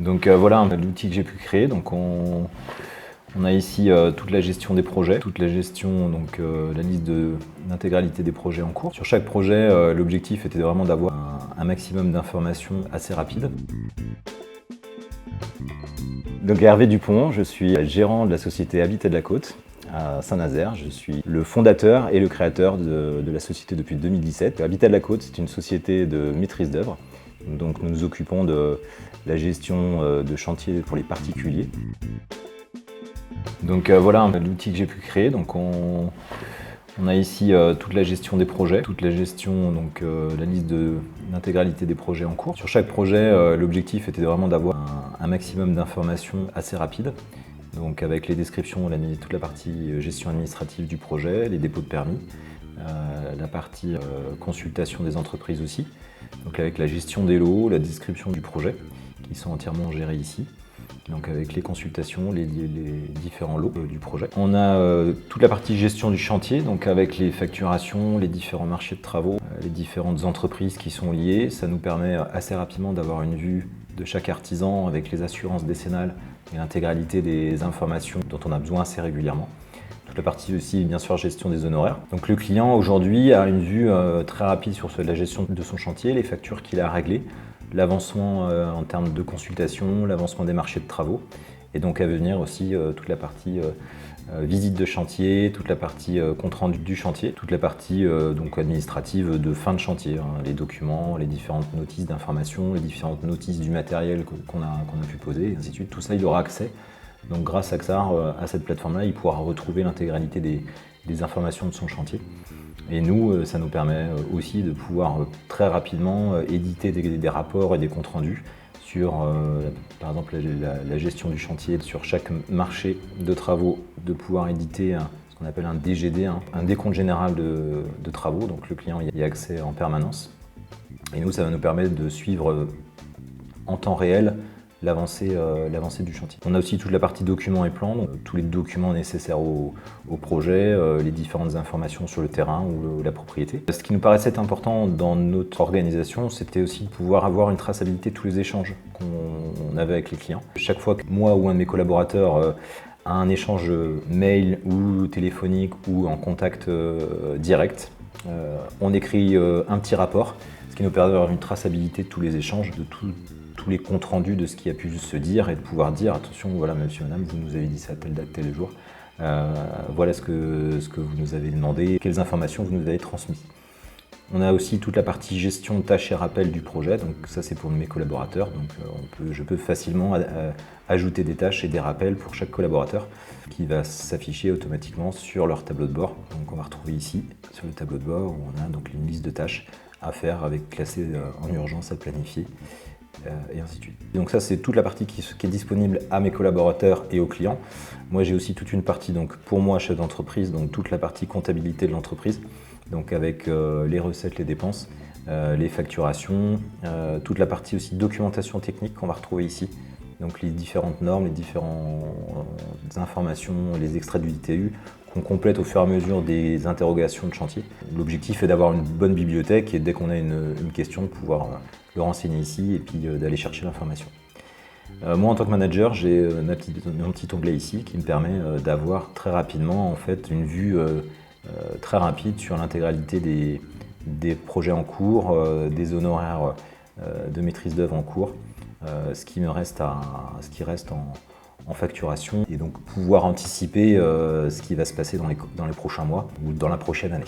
Voilà l'outil que j'ai pu créer. Donc on a ici toute la gestion des projets, toute la gestion, la liste de l'intégralité des projets en cours. Sur chaque projet, l'objectif était vraiment d'avoir un maximum d'informations assez rapides. Donc Hervé Dupont, je suis gérant de la société Habitat de la Côte à Saint-Nazaire. Je suis le fondateur et le créateur de la société depuis 2017. Habitat de la Côte, c'est une société de maîtrise d'œuvre. Donc nous nous occupons de la gestion de chantiers pour les particuliers. Voilà l'outil que j'ai pu créer. Donc on a ici toute la gestion des projets, toute la gestion, la liste de l'intégralité des projets en cours. Sur chaque projet, l'objectif était vraiment d'avoir un maximum d'informations assez rapides. Donc avec les descriptions, toute la partie gestion administrative du projet, les dépôts de permis, la partie consultation des entreprises aussi. Donc avec la gestion des lots, la description du projet, qui sont entièrement gérés ici. Donc avec les consultations, les différents lots du projet. On a toute la partie gestion du chantier, donc avec les facturations, les différents marchés de travaux, les différentes entreprises qui sont liées. Ça nous permet assez rapidement d'avoir une vue de chaque artisan avec les assurances décennales et l'intégralité des informations dont on a besoin assez régulièrement. Toute la partie aussi, bien sûr, gestion des honoraires. Donc le client aujourd'hui a une vue très rapide sur la gestion de son chantier, les factures qu'il a à régler, l'avancement en termes de consultation, l'avancement des marchés de travaux, et donc à venir aussi toute la partie visite de chantier, toute la partie compte rendu du chantier, toute la partie administrative de fin de chantier, les documents, les différentes notices d'information, les différentes notices du matériel qu'on a pu poser, et ainsi de suite. Tout ça, il aura accès. Donc grâce à Axar, à cette plateforme-là, il pourra retrouver l'intégralité des informations de son chantier. Et nous, ça nous permet aussi de pouvoir très rapidement éditer des rapports et des comptes rendus sur, par exemple, la gestion du chantier, sur chaque marché de travaux, de pouvoir éditer ce qu'on appelle un DGD, un décompte général de travaux. Donc le client y a accès en permanence. Et nous, ça va nous permettre de suivre en temps réel l'avancée du chantier. On a aussi toute la partie documents et plans, donc tous les documents nécessaires au projet, les différentes informations sur le terrain ou la propriété. Ce qui nous paraissait important dans notre organisation, c'était aussi de pouvoir avoir une traçabilité de tous les échanges qu'on avait avec les clients. Chaque fois que moi ou un de mes collaborateurs a un échange mail ou téléphonique ou en contact direct, on écrit un petit rapport, ce qui nous permet d'avoir une traçabilité de tous les échanges, de tous les comptes rendus de ce qui a pu se dire et de pouvoir dire attention, voilà monsieur, madame, vous nous avez dit ça à telle date, tel jour, voilà ce que vous nous avez demandé, quelles informations vous nous avez transmises. On a aussi toute la partie gestion de tâches et rappels du projet, donc ça c'est pour mes collaborateurs, donc je peux facilement ajouter des tâches et des rappels pour chaque collaborateur qui va s'afficher automatiquement sur leur tableau de bord. Donc on va retrouver ici sur le tableau de bord où on a donc une liste de tâches à faire avec classées en urgence à planifier. Et ainsi de suite. Donc ça c'est toute la partie qui est disponible à mes collaborateurs et aux clients. Moi j'ai aussi toute une partie pour moi chef d'entreprise, donc toute la partie comptabilité de l'entreprise, donc avec les recettes, les dépenses, les facturations, toute la partie aussi documentation technique qu'on va retrouver ici. Donc les différentes normes, les différentes informations, les extraits du ITU qu'on complète au fur et à mesure des interrogations de chantier. L'objectif est d'avoir une bonne bibliothèque et dès qu'on a une question, de pouvoir le renseigner ici et puis d'aller chercher l'information. Moi en tant que manager, j'ai mon petit onglet ici qui me permet d'avoir très rapidement en fait, une vue très rapide sur l'intégralité des projets en cours, des honoraires de maîtrise d'œuvre en cours, ce qui reste en facturation et donc pouvoir anticiper ce qui va se passer dans les prochains mois ou dans la prochaine année.